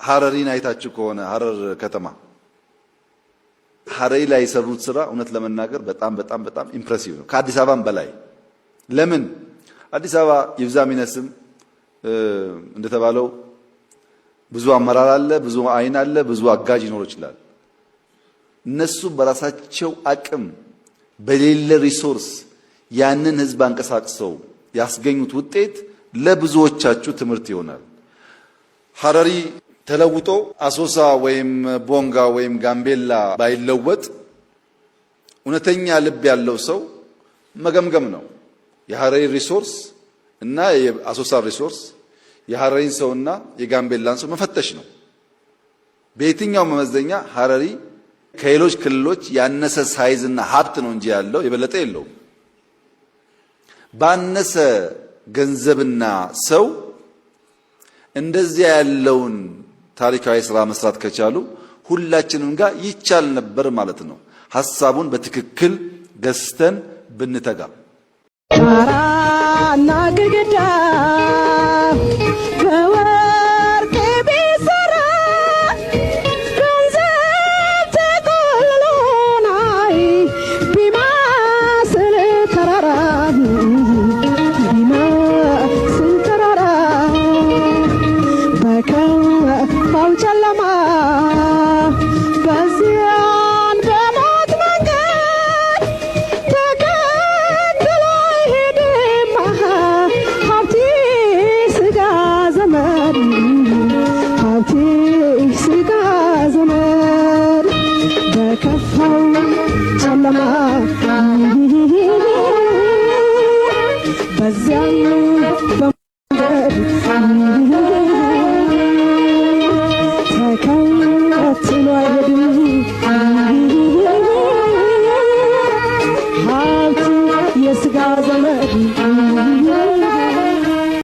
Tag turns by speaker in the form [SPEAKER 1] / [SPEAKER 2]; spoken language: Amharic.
[SPEAKER 1] ሐረሪን አይታችሁ ከሆነ ሐረር ከተማ ሐረሪ ላይ የሰሩት ስራ እውነት ለመናገር በጣም ኢምፕሬሲቭ ነው ከአዲስ አበባም በላይ። ለምን አዲስ አበባ ይብዛም ይነስም እንደተባለው ብዙ አመራር አለ፣ ብዙ አይን አለ፣ ብዙ አጋዥ ይኖር ይችላል። እነሱ በራሳቸው አቅም በሌለ ሪሶርስ ያንን ህዝብ አንቀሳቅሰው ያስገኙት ውጤት ለብዙዎቻችሁ ትምህርት ይሆናል። ሐረሪ ተለውጦ አሶሳ ወይም ቦንጋ ወይም ጋምቤላ ባይለወጥ እውነተኛ ልብ ያለው ሰው መገምገም ነው። የሐረሪ ሪሶርስ እና የአሶሳ ሪሶርስ የሐረሪን ሰውና የጋምቤላን ሰው መፈተሽ ነው። በየትኛው መመዘኛ ሐረሪ ከሌሎች ክልሎች ያነሰ ሳይዝና ሀብት ነው እንጂ ያለው የበለጠ የለውም። ባነሰ ገንዘብና ሰው እንደዚያ ያለውን ታሪካዊ ስራ መስራት ከቻሉ ሁላችንም ጋር ይቻል ነበር ማለት ነው። ሐሳቡን በትክክል ገዝተን ብንተጋ
[SPEAKER 2] ጣራና ግድግዳ በወርቅ ቢሰራ ገንዘብ ተቆልሎ ናይ ቢመስል ተራራ ቢመስል ተራራ በከፋው ጨለማ